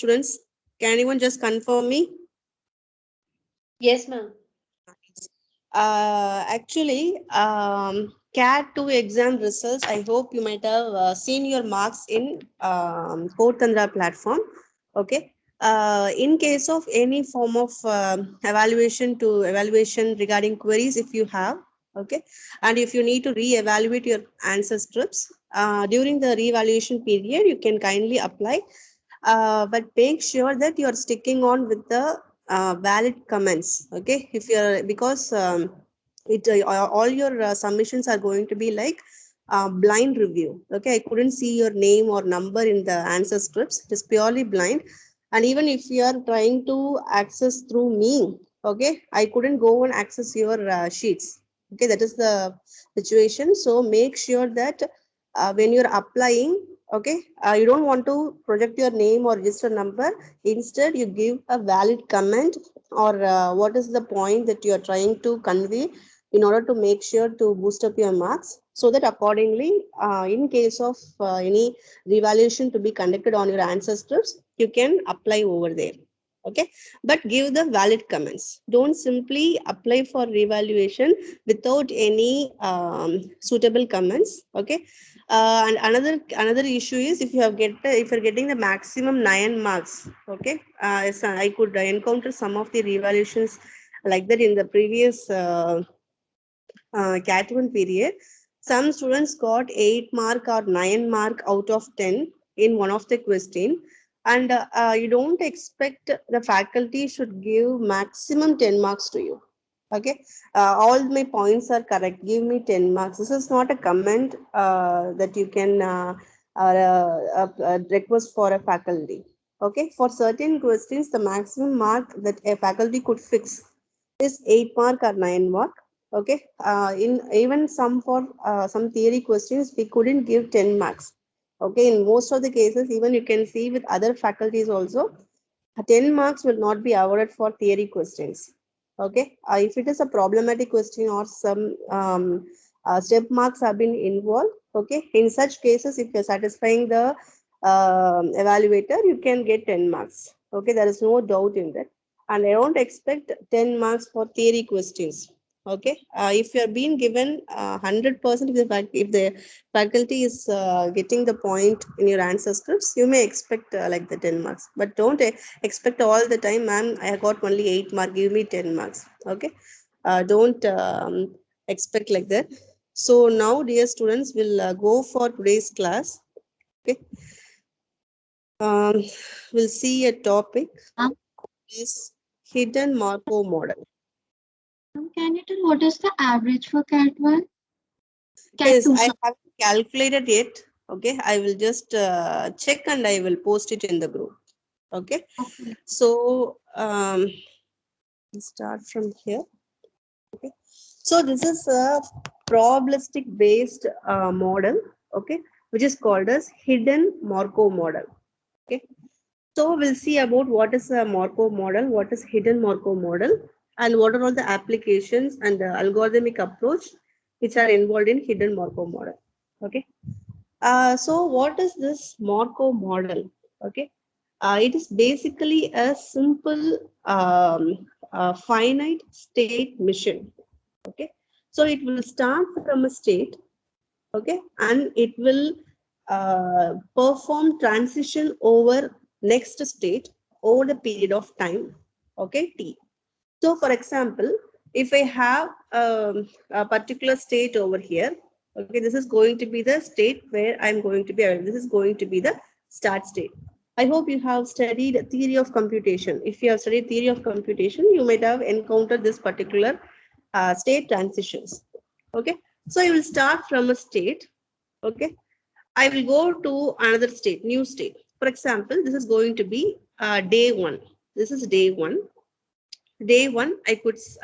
students? Can anyone just confirm me? Yes, ma'am. Actually, CAT 2 exam results, I hope you might have seen your marks in Code Tandra platform. Okay. In case of any form of evaluation regarding queries, if you have, okay, and if you need to re-evaluate your answer scripts during the re-evaluation period, you can kindly apply, but make sure that you are sticking on with the valid comments. Okay, if you're because it all your submissions are going to be like blind review. Okay, I couldn't see your name or number in the answer scripts. It is purely blind, and even if you are trying to access through me, okay, I couldn't go and access your sheets. Okay, that is the situation. So make sure that when you're applying, okay, you don't want to project your name or register number. Instead, you give a valid comment, or what is the point that you are trying to convey, in order to make sure to boost up your marks, so that accordingly, in case of any revaluation to be conducted on your answer scripts, you can apply over there. Okay, but give the valid comments. Don't simply apply for revaluation without any suitable comments. Okay, and another issue is, if you're getting the maximum 9 marks. Okay, so I could encounter some of the revaluations like that in the previous cat 1 period. Some students got 8 mark or 9 mark out of 10 in one of the question, and you don't expect the faculty should give maximum 10 marks to you. Okay, all my points are correct, give me 10 marks. This is not a comment that you can request for a faculty. Okay, for certain questions, the maximum mark that a faculty could fix is 8 mark or 9 mark. Okay, in even some theory questions, we couldn't give 10 marks. Okay, in most of the cases, even you can see with other faculties also, 10 marks will not be awarded for theory questions. Okay, if it is a problematic question or some step marks have been involved, okay, in such cases, if you're satisfying the evaluator, you can get 10 marks. Okay, there is no doubt in that. And I don't expect 10 marks for theory questions. Okay, if you are being given 100%, if the faculty is getting the point in your answer scripts, you may expect like the 10 marks, but don't expect all the time, ma'am, I got only 8 mark, give me 10 marks. Okay, don't expect like that. So now, dear students, will go for today's class. Okay, um, we'll see a topic is hidden Markov model. Can you tell what is the average for Cat 1? Cat Yes, 2, I sorry. haven't calculated it. Okay, I will just check and I will post it in the group. Okay, Okay. so let's start from here. Okay, so this is a probabilistic based model. Okay, which is called as hidden Markov model. Okay, so we'll see about what is a Markov model, what is hidden Markov model, and what are all the applications and the algorithmic approach which are involved in hidden Markov model. Okay, so what is this Markov model? Okay, it is basically a simple finite state mission. Okay, so it will start from a state. Okay, and it will perform transition over next state over the period of time. Okay, t. So for example, if I have a particular state over here, okay, this is going to be the state where I'm going to be, this is going to be the start state. I hope you have studied theory of computation. If you have studied theory of computation, you might have encountered this particular state transitions. Okay, so you will start from a state. Okay, I will go to another state, new state. For example, this is going to be day one. This is day one. Day one, I could see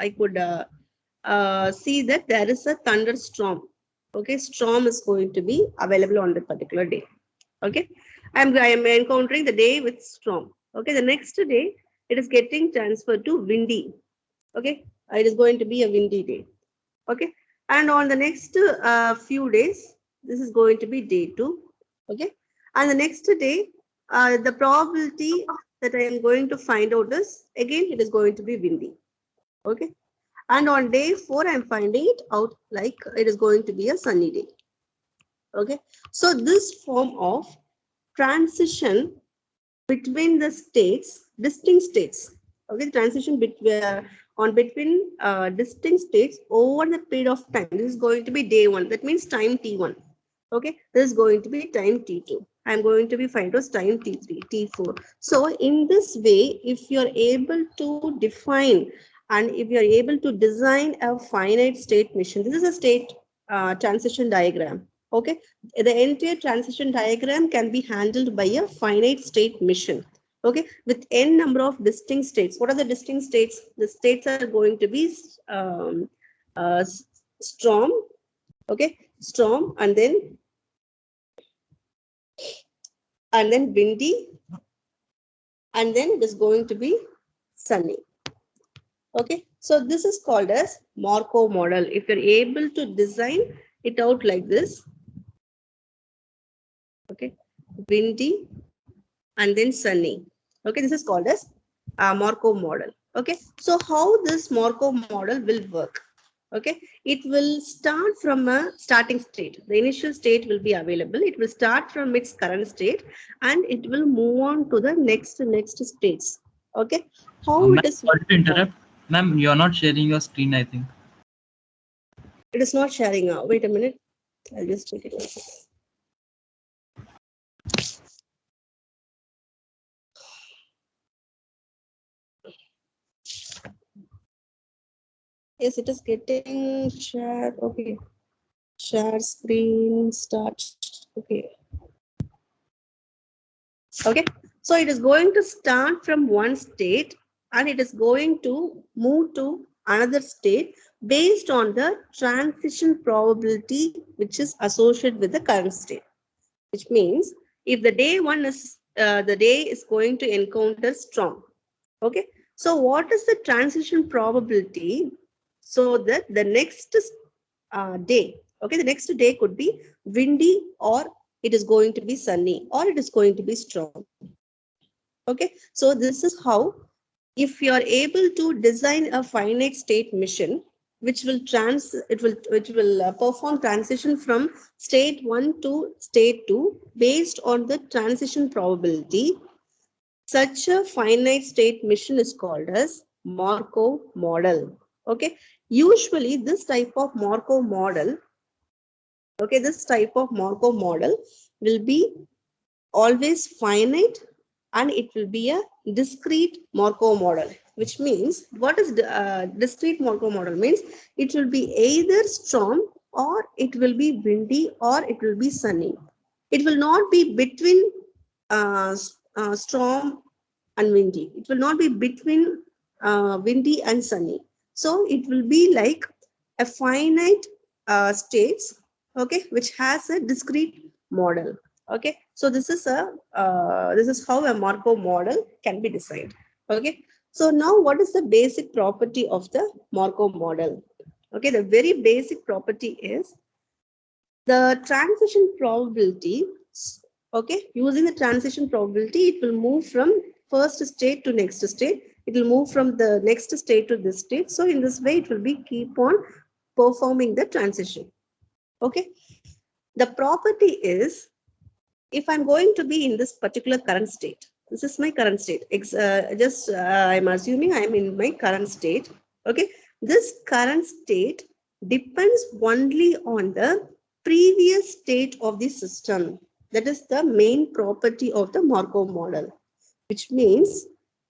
that there is a thunderstorm. Okay, storm is going to be available on the particular day. Okay, I am encountering the day with storm. Okay, the next day it is getting transferred to windy. Okay, it is going to be a windy day. Okay, and on the next few days, this is going to be day two. Okay, and the next day, the probability that I am going to find out is, again, it is going to be windy. Okay. And on day 4, I'm finding it out like it is going to be a sunny day. Okay. So this form of transition between the states, distinct states. Okay. Transition between distinct states over the period of time. This is going to be day 1. That means time T1. Okay. This is going to be time T2. I'm going to be find out time T3, T4. So in this way, if you're able to define and if you're able to design a finite state mission, this is a state transition diagram. Okay. The entire transition diagram can be handled by a finite state mission. Okay. With n number of distinct states. What are the distinct states? The states are going to be storm. Okay. Storm and then windy, and then it is going to be sunny. Okay, so this is called as Markov model. If you're able to design it out like this, okay, windy and then sunny. Okay, this is called as Markov model. Okay, so how this Markov model will work? Okay, it will start from a starting state. The initial state will be available. It will start from its current state and it will move on to the next states. Okay, how it is? Sorry to interrupt. Ma'am, you are not sharing your screen, I think. It is not sharing now. Wait a minute. I'll just take it. Yes, it is getting shared. Okay. Share screen, start. Okay. Okay. So it is going to start from one state and it is going to move to another state based on the transition probability which is associated with the current state. Which means if the day 1 is the day is going to encounter storm. Okay. So what is the transition probability so that the next day, okay, the next day could be windy or it is going to be sunny or it is going to be strong. Okay, so this is how, if you are able to design a finite state mission which will perform transition from state 1 to state 2 based on the transition probability, such a finite state mission is called as Markov model. Okay, usually this type of Markov model, okay, this type of Markov model will be always finite and it will be a discrete Markov model, which means what is discrete Markov model means? It will be either storm or it will be windy or it will be sunny. It will not be between storm and windy. It will not be between windy and sunny. So it will be like a finite states, okay, which has a discrete model. Okay, so this is how a Markov model can be designed. Okay, so now what is the basic property of the Markov model? Okay, the very basic property is the transition probability. Okay, using the transition probability, it will move from first state to next state. It will move from the next state to this state. So in this way, it will be keep on performing the transition. Okay, the property is, if I'm going to be in this particular current state, this is my current state. I'm assuming I'm in my current state. Okay, this current state depends only on the previous state of the system. That is the main property of the Markov model, which means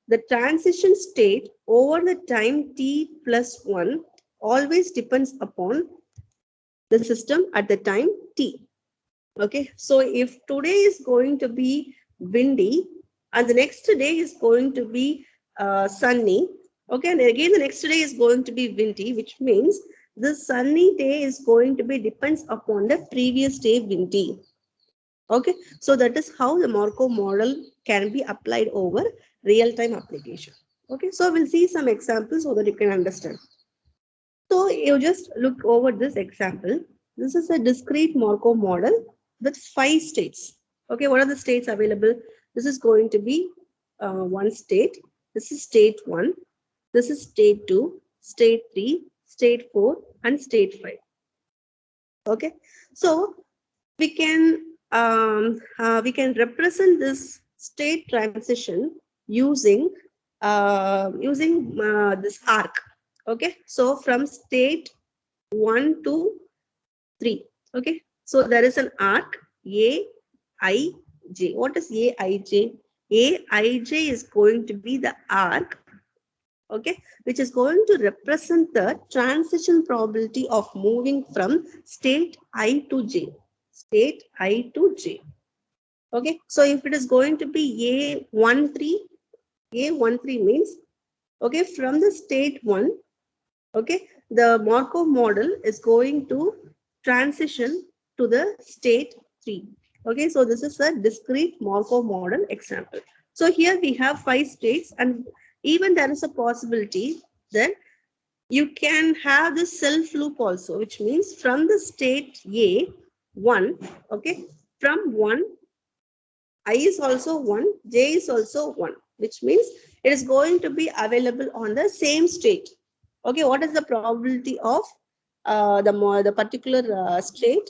the transition state over the time t plus 1 always depends upon the system at the time t. Okay, so if today is going to be windy and the next day is going to be sunny, okay, and again the next day is going to be windy, which means the sunny day is going to be depends upon the previous day windy. Okay, so that is how the Markov model can be applied over real-time application. Okay, so we'll see some examples so that you can understand. So you just look over this example. This is a discrete Markov model with 5 states. Okay, what are the states available? This is going to be one state. This is state 1. This is state 2, state 3, state 4, and state 5. Okay, so we can represent this state transition using this arc. Okay, so from state 1 to 3. Okay, so there is an arc A I J. What is A I J? A I J is going to be the arc, okay, which is going to represent the transition probability of moving from state I to J. State I to J. Okay, so if it is going to be A13, A13 means, okay, from the state 1, okay, the Markov model is going to transition to the state 3. Okay, so this is a discrete Markov model example. So here we have 5 states, and even there is a possibility that you can have the self loop also, which means from the state A1, okay, from 1, I is also 1, J is also 1, which means it is going to be available on the same state. Okay, what is the probability of the particular state,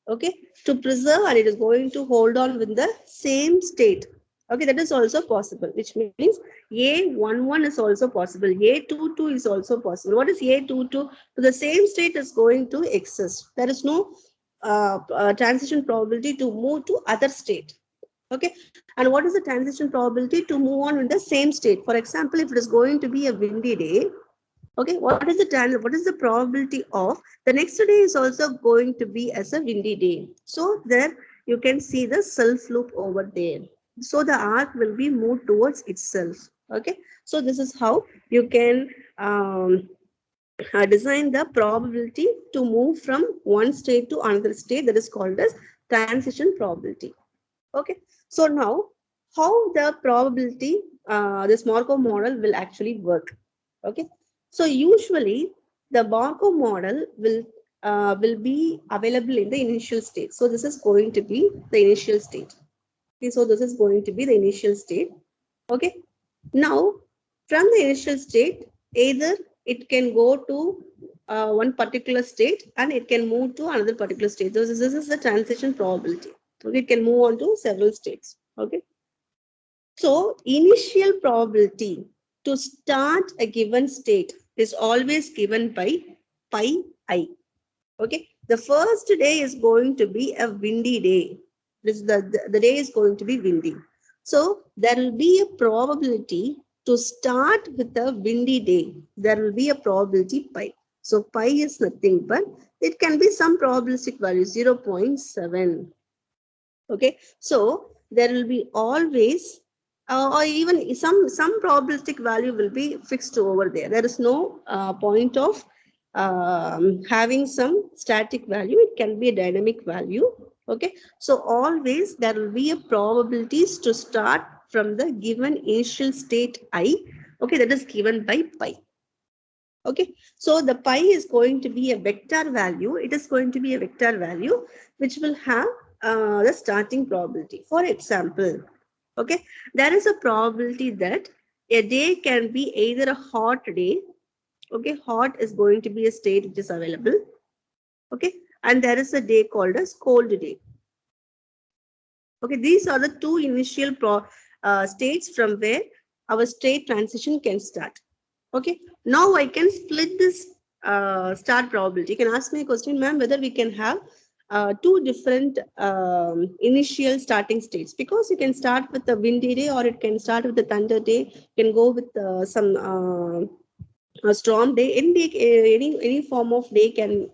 okay, to preserve, and it is going to hold on with the same state. Okay, that is also possible, which means A11 is also possible, A22 is also possible. What is A22? To the same state is going to exist. There is no transition probability to move to other state. Okay, and what is the transition probability to move on in the same state? For example, if it is going to be a windy day, okay, what is the probability of the next day is also going to be as a windy day? So there you can see the self loop over there. So the arc will be moved towards itself. Okay, so this is how you can design the probability to move from one state to another state. That is called as transition probability. Okay, so now how the probability, this Markov model will actually work. Okay, so usually the Markov model will be available in the initial state. So this is going to be the initial state. Okay, so this is going to be the initial state. Okay, now from the initial state, either it can go to one particular state and it can move to another particular state. So this is the transition probability. Okay, it can move on to several states. Okay, so initial probability to start a given state is always given by pi I. Okay, the first day is going to be a windy day. This the day is going to be windy. So there will be a probability to start with a windy day. There will be a probability pi. So pi is nothing but it can be some probabilistic value 0.7. Okay, so there will be always or even some probabilistic value will be fixed over there. There is no point of having some static value. It can be a dynamic value. Okay, so always there will be a probabilities to start from the given initial state I. Okay, that is given by pi. Okay, so the pi is going to be a vector value. It is going to be a vector value which will have the starting probability. For example, okay, there is a probability that a day can be either a hot day. Okay, hot is going to be a state which is available. Okay, and there is a day called as cold day. Okay, these are the two initial states from where our state transition can start. Okay, now I can split this start probability. You can ask me a question, ma'am, whether we can have two different initial starting states, because you can start with the windy day or it can start with the thunder day. You can go with some a storm day. Any form of day can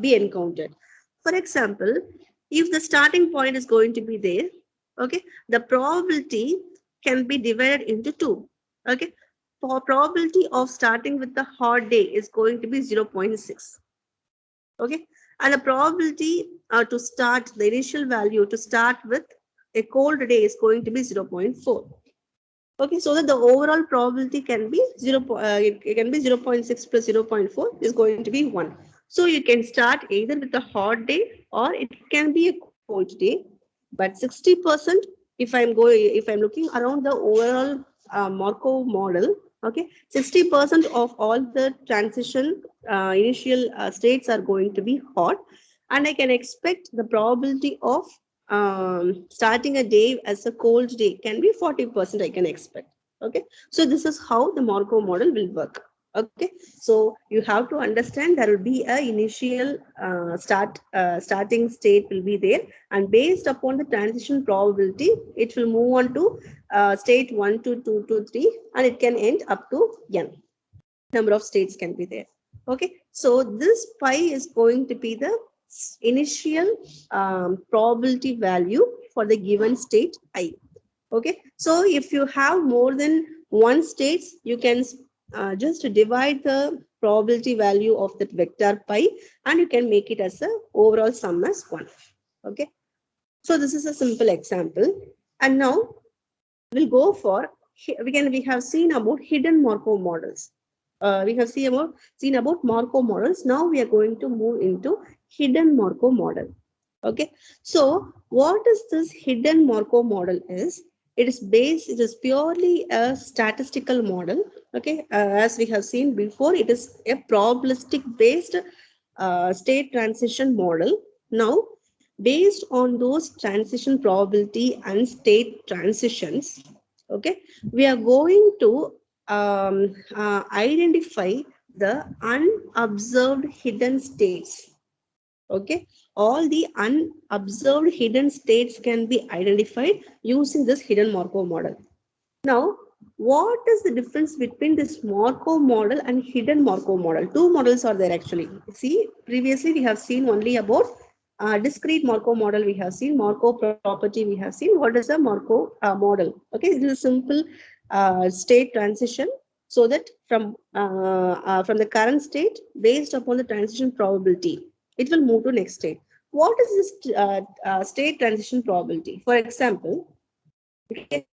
be encountered. For example, if the starting point is going to be there, okay, the probability can be divided into two. Okay, for probability of starting with the hot day is going to be 0.6. Okay, and the probability to start the initial value to start with a cold day is going to be 0.4. Okay, so that the overall probability can be it can be 0.6 plus 0.4 is going to be 1. So you can start either with a hot day or it can be a cold day, but 60% if I'm looking around the overall Markov model, okay, 60% of all the transition initial states are going to be hot, and I can expect the probability of starting a day as a cold day can be 40%. I can expect. Okay, so this is how the Markov model will work. Okay, so you have to understand there will be a initial starting state will be there, and based upon the transition probability, it will move on to state 1 to 2 to 3, and it can end up to n number of states can be there. Okay, so this pi is going to be the initial probability value for the given state I. Okay, so if you have more than one states, you can just divide the probability value of that vector pi, and you can make it as a overall sum as 1. Okay, so this is a simple example, and now we'll go for we have seen about hidden Markov models. We have seen about Markov models. Now we are going to move into hidden Markov model. Okay, so what is this hidden Markov model is? It is purely a statistical model. Okay, as we have seen before, it is a probabilistic based state transition model. Now, based on those transition probability and state transitions, okay, we are going to identify the unobserved hidden states. Okay, all the unobserved hidden states can be identified using this hidden Markov model. Now, what is the difference between this Markov model and hidden Markov model? Two models are there actually. See, previously we have seen only about discrete Markov model. We have seen Markov property. We have seen what is a Markov model. Okay, it is a simple state transition, so that from the current state, based upon the transition probability, it will move to next state. What is this state transition probability? For example, okay,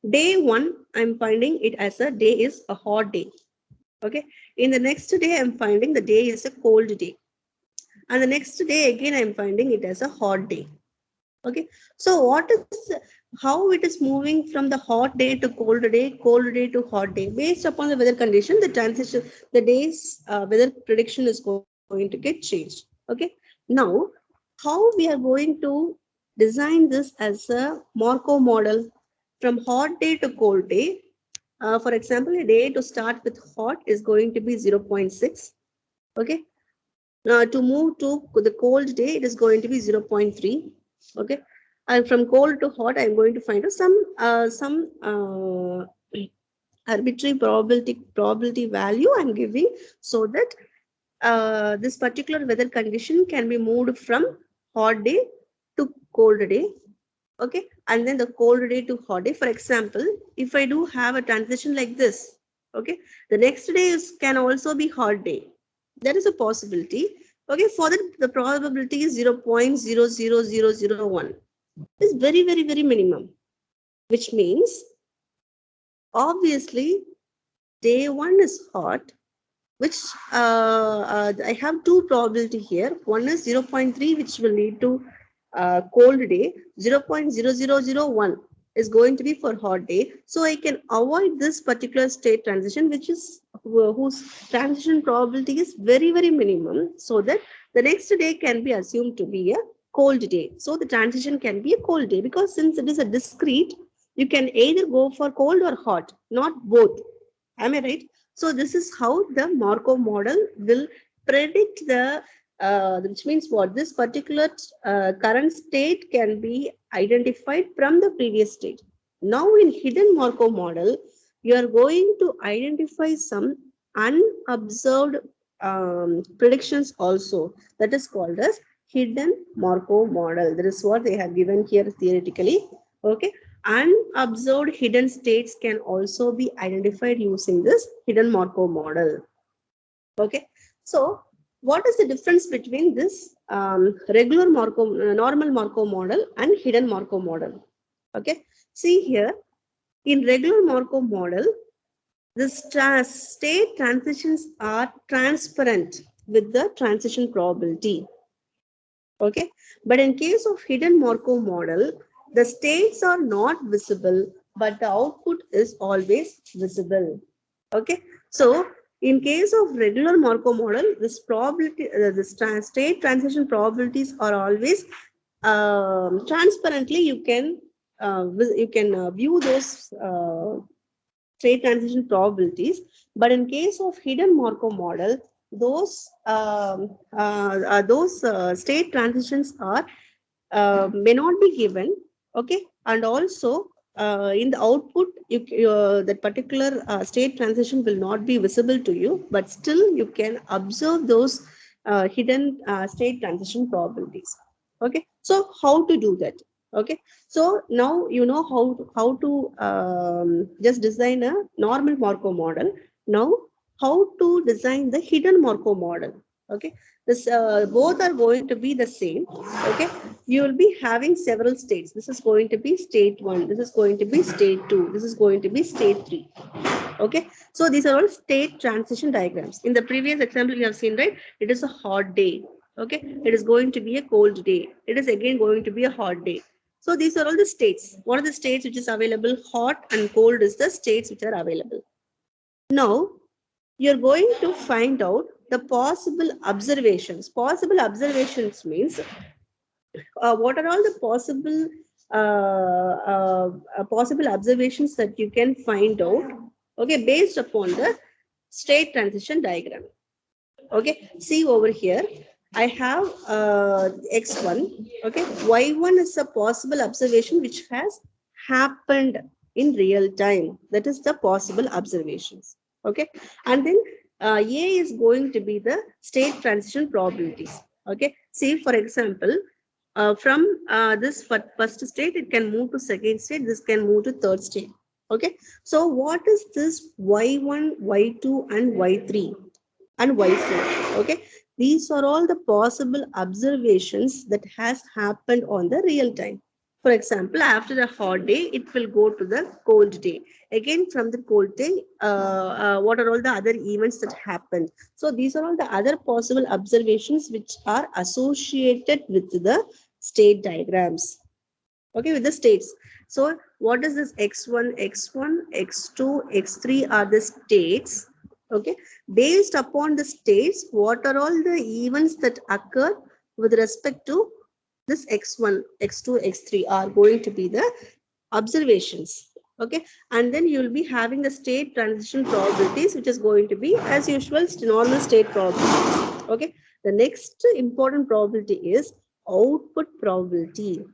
day 1, I'm finding it as a day is a hot day. Okay, in the next day, I'm finding the day is a cold day, and the next day again, I'm finding it as a hot day. Okay, so what is how it is moving from the hot day to cold day to hot day, based upon the weather condition, the transition, the day's weather prediction is going to get changed. Okay, now how we are going to design this as a Markov model from hot day to cold day? For example, a day to start with hot is going to be 0.6. Okay, to move to the cold day, it is going to be 0.3. Okay, and from cold to hot, I'm going to find out some arbitrary probability value I'm giving, so that this particular weather condition can be moved from hot day to cold day. Okay, and then the cold day to hot day. For example, if I do have a transition like this, okay, the next day can also be hot day. There is a possibility. Okay, for that the probability is 0.00001. Is very minimum, which means obviously day 1 is hot, which I have two probability here. One is 0.3, which will lead to cold day. 0.0001 is going to be for hot day. So I can avoid this particular state transition, which is whose transition probability is very minimum, so that the next day can be assumed to be a cold day. So the transition can be a cold day, because since it is a discrete, you can either go for cold or hot, not both. Am I right? So this is how the Markov model will predict the which means what, this particular current state can be identified from the previous state. Now in hidden Markov model, you are going to identify some unobserved predictions also. That is called as hidden Markov model. That is what they have given here theoretically. Okay. Unobserved hidden states can also be identified using this hidden Markov model. Okay, so what is the difference between this regular Markov, normal Markov model and hidden Markov model? Okay, see here, in regular Markov model, the state transitions are transparent with the transition probability. Okay, but in case of hidden Markov model, the states are not visible but the output is always visible. Okay, so in case of regular Markov model, this probability, state transition probabilities are always transparently. You can view those state transition probabilities. But in case of hidden Markov model, those state transitions are may not be given. Okay, and also in the output, that particular state transition will not be visible to you, but still you can observe those hidden state transition probabilities. Okay, so how to do that? Okay, so now you know how to just design a normal Markov model. Now how to design the hidden Markov model? Okay, this both are going to be the same. Okay, you will be having several states. This is going to be state 1, this is going to be state 2, this is going to be state 3. Okay, so these are all state transition diagrams. In the previous example you have seen, right, it is a hot day. Okay, it is going to be a cold day, it is again going to be a hot day. So these are all the states. What are the states which is available? Hot and cold is the states which are available. Now you're going to find out the possible observations. Possible observations means what are all the possible observations that you can find out, okay, based upon the state transition diagram. Okay, see over here, I have x1. Okay, y1 is a possible observation which has happened in real time. That is the possible observations. Okay, and then a is going to be the state transition probabilities. Okay, see, for example, from this first state, it can move to second state, this can move to third state. Okay, so what is this y1, y2 and y3 and y4? Okay, these are all the possible observations that has happened on the real time. For example, after a hot day, it will go to the cold day. Again, from the cold day, what are all the other events that happened? So these are all the other possible observations which are associated with the state diagrams. Okay, with the states. So what is this x1, x2, x3 are the states. Okay, based upon the states, what are all the events that occur with respect to this x1, x2, x3 are going to be the observations. Okay, and then you will be having the state transition probabilities, which is going to be as usual normal state probability. Okay, the next important probability is output probability.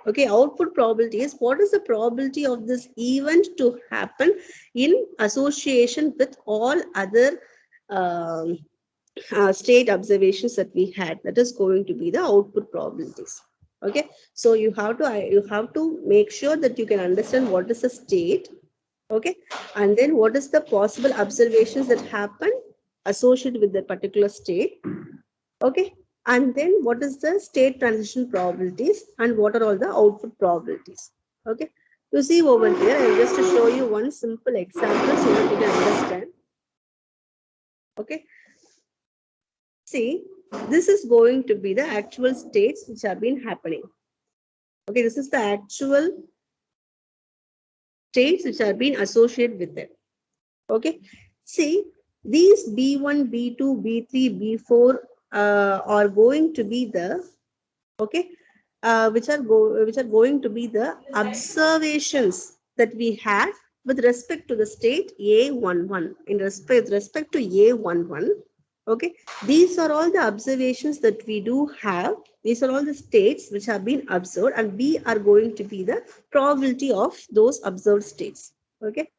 Okay, output probability is what is the probability of this event to happen in association with all other state observations that we had. That is going to be the output probabilities. Okay, so you have to make sure that you can understand what is the state. Okay, and then what is the possible observations that happen associated with the particular state. Okay, and then what is the state transition probabilities and what are all the output probabilities. Okay, you see over here, I just to show you one simple example so that you can understand. Okay, see, this is going to be the actual states which have been happening. Okay, this is the actual states which are being associated with it. Okay, see, these B1, B2, B3, B4 are going to be the, okay, which are going to be the observations that we had with respect to the state A11. In respect to A11, okay, these are all the observations that we do have. These are all the states which have been observed, and we are going to be the probability of those observed states. Okay,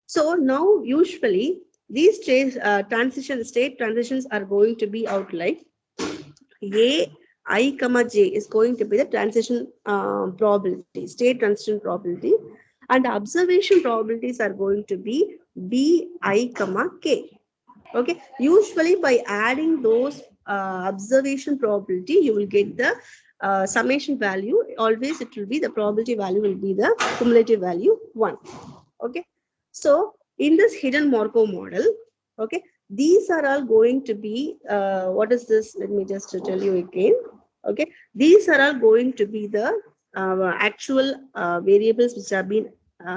so now usually these state transitions are going to be outlined. A I comma j is going to be the transition probability, state transition probability, and the observation probabilities are going to be B I comma k. Okay, usually by adding those observation probability, you will get the summation value. Always it will be the probability value will be the cumulative value 1. Okay, so in this hidden Markov model, okay, these are all going to be what is this? Let me just tell you again. Okay, these are all going to be the actual variables which have been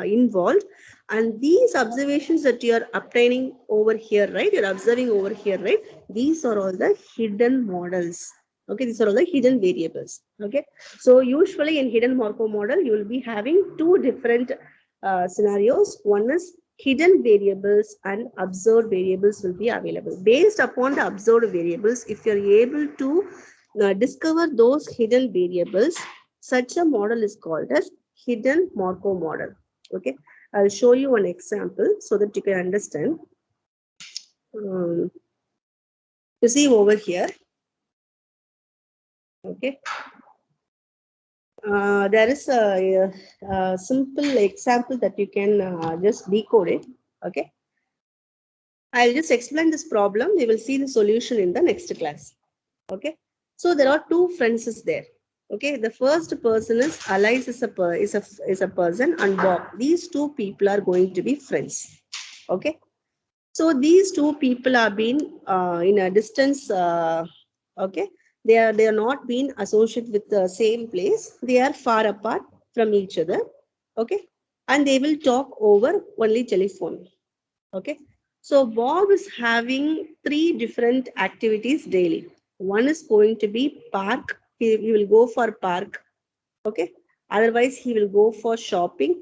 involved. And these observations that you are obtaining over here, right? You're observing over here, right? These are all the hidden models. Okay, these are all the hidden variables. Okay, so usually in hidden Markov model, you will be having two different scenarios. One is hidden variables and observed variables will be available. Based upon the observed variables, if you're able to discover those hidden variables, such a model is called as hidden Markov model. Okay, I'll show you an example so that you can understand. You see over here, okay, there is a simple example that you can just decode it. Okay, I'll just explain this problem. We will see the solution in the next class. Okay, so there are two friends is there. Okay, the first person is Alice is a person, and Bob. These two people are going to be friends. Okay, so these two people are being in a distance. Okay, they are not being associated with the same place. They are far apart from each other. Okay, and they will talk over only telephone. Okay, so Bob is having 3 different activities daily. One is going to be park. He will go for park. Okay, otherwise he will go for shopping.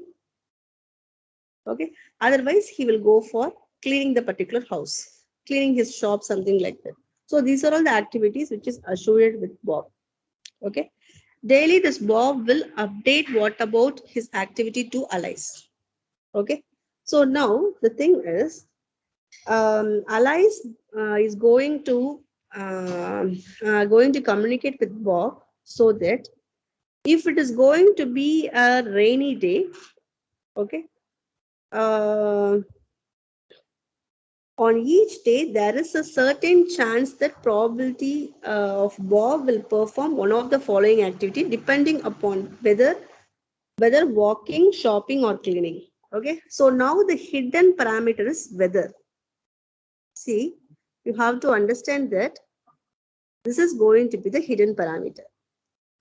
Okay, otherwise he will go for cleaning the particular house, cleaning his shop, something like that. So these are all the activities which is associated with Bob. Okay, daily this Bob will update what about his activity to Alice. Okay, so now the thing is, Alice is going to communicate with Bob so that if it is going to be a rainy day, okay, on each day there is a certain chance that probability of Bob will perform one of the following activity depending upon whether walking, shopping, or cleaning. Okay, so now the hidden parameter is weather. See, you have to understand that this is going to be the hidden parameter.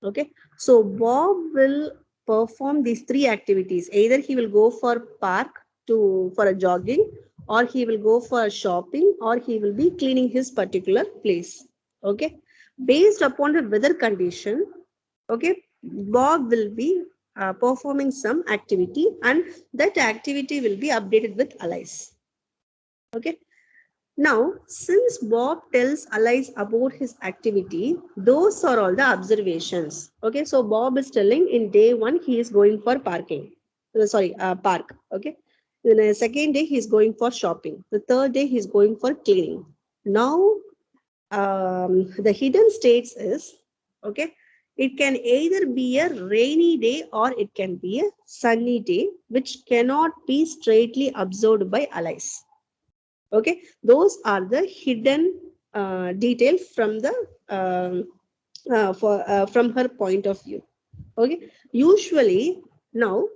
Okay, so Bob will perform these 3 activities. Either he will go for park for a jogging, or he will go for shopping, or he will be cleaning his particular place. Okay, based upon the weather condition, okay, Bob will be performing some activity, and that activity will be updated with Alice. Okay, now, since Bob tells Alice about his activity, those are all the observations. Okay, so Bob is telling in day 1 he is going for parking. Park. Okay. Then the second day he is going for shopping. The third day he is going for cleaning. Now, the hidden states is, okay, it can either be a rainy day or it can be a sunny day, which cannot be straightly observed by Alice. Okay, those are the hidden detail from the from her point of view. Okay, usually now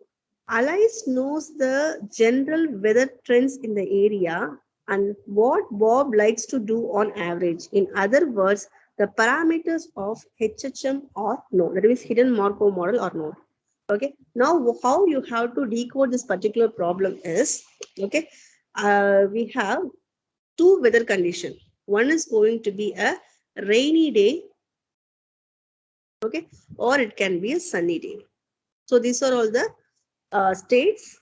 Alice knows the general weather trends in the area and what Bob likes to do on average. In other words, the parameters of HHM are known. That means hidden Markov model are known. Okay, now how you have to decode this particular problem is, okay, we have 2 weather condition. One is going to be a rainy day, okay, or it can be a sunny day. So these are all the states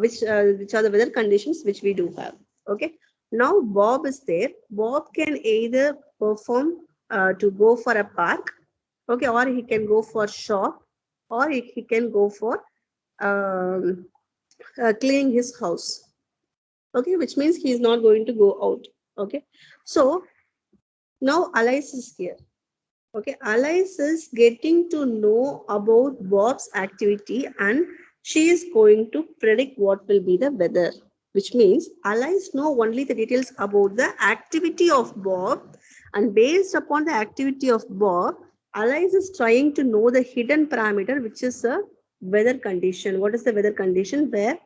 which are the weather conditions which we do have. Okay, now Bob is there. Bob can either perform to go for a park, okay, or he can go for shop, or he can go for cleaning his house. Okay, which means he is not going to go out. Okay, so now Alice is here. Okay, Alice is getting to know about Bob's activity and she is going to predict what will be the weather, which means Alice know only the details about the activity of Bob, and based upon the activity of Bob, Alice is trying to know the hidden parameter, which is a weather condition. What is the weather condition where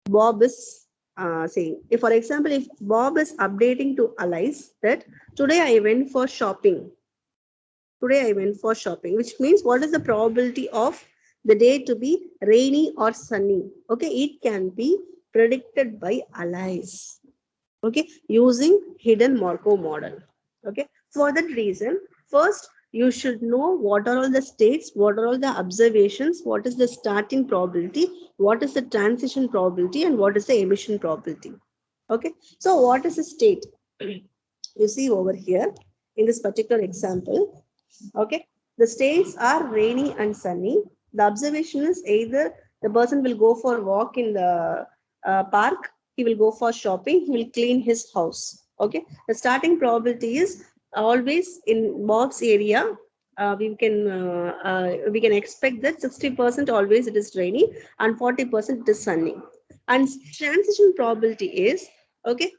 Bob is saying? If, for example, if Bob is updating to Alice that today I went for shopping. Today I went for shopping, which means what is the probability of the day to be rainy or sunny. Okay, it can be predicted by allies. Okay, using hidden Markov model. Okay, for that reason, first you should know what are all the states, what are all the observations, what is the starting probability, what is the transition probability, and what is the emission probability. Okay, so what is a state? You see over here in this particular example. Okay, the states are rainy and sunny. The observation is either the person will go for a walk in the park, he will go for shopping, he will clean his house. Okay, the starting probability is always in box area. We can expect that 60% always it is rainy and 40% it is sunny. And transition probability is, okay,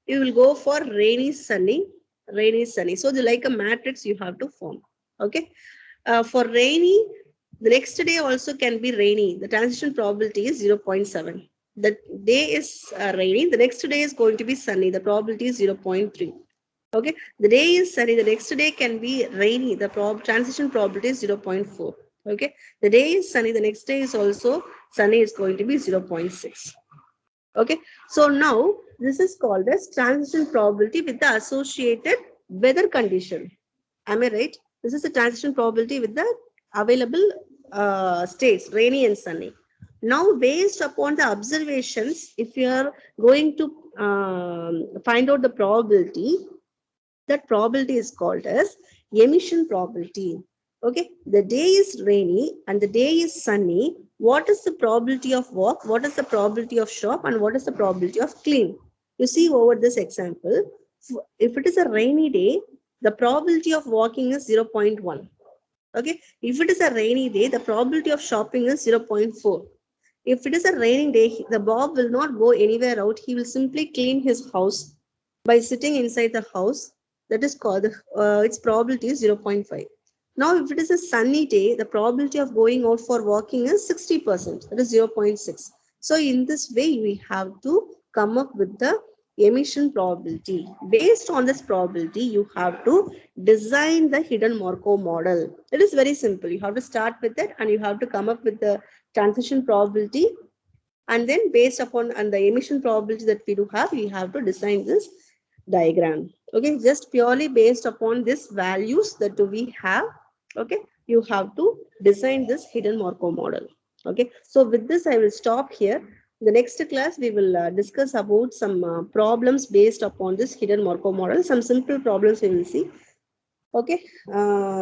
you will go for rainy sunny, rainy sunny. So the like a matrix you have to form. Okay, for rainy, the next day also can be rainy. The transition probability is 0.7. The day is rainy, the next day is going to be sunny. The probability is 0.3. Okay, the day is sunny, the next day can be rainy. The transition probability is 0.4. Okay, the day is sunny, the next day is also sunny, is going to be 0.6. Okay, so now this is called as transition probability with the associated weather condition. Am I right? This is the transition probability with the available states, rainy and sunny. Now, based upon the observations, if you are going to find out the probability, that probability is called as emission probability. Okay, the day is rainy and the day is sunny. What is the probability of walk? What is the probability of shop? And what is the probability of clean? You see over this example, if it is a rainy day, the probability of walking is 0.1. Okay, if it is a rainy day, the probability of shopping is 0.4. If it is a raining day, the Bob will not go anywhere out. He will simply clean his house by sitting inside the house. That is called, its probability is 0.5. Now, if it is a sunny day, the probability of going out for walking is 60%. That is 0.6. So, in this way, we have to come up with the emission probability. Based on this probability, you have to design the hidden Markov model. It is very simple. You have to start with it and you have to come up with the transition probability, and then based upon and the emission probability that we do have, we have to design this diagram. Okay, just purely based upon these values that we have, okay, you have to design this hidden Markov model. Okay, so with this I will stop here. In the next class we will discuss about some problems based upon this hidden Markov model. Some simple problems we will see. Okay,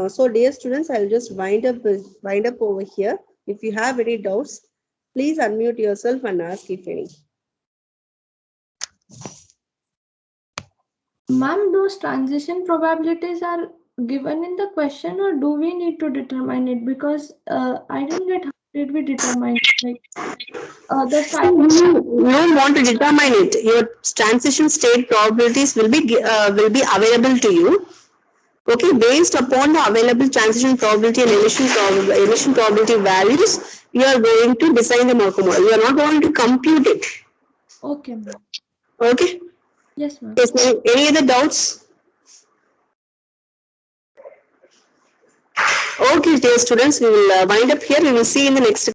so dear students, I'll just wind up over here. If you have any doubts, please unmute yourself and ask if any. Ma'am, those transition probabilities are given in the question, or do we need to determine it? Because I didn't get how did we determine it? Like the starting. You don't want to determine it. Your transition state probabilities will be available to you. Okay, based upon the available transition probability and emission probability values, you are going to design the Markov model. You are not going to compute it. Okay, ma'am. Okay. Yes, ma'am. Yes, ma'am. Any other doubts? Okay, dear students, we will wind up here. We will see in the next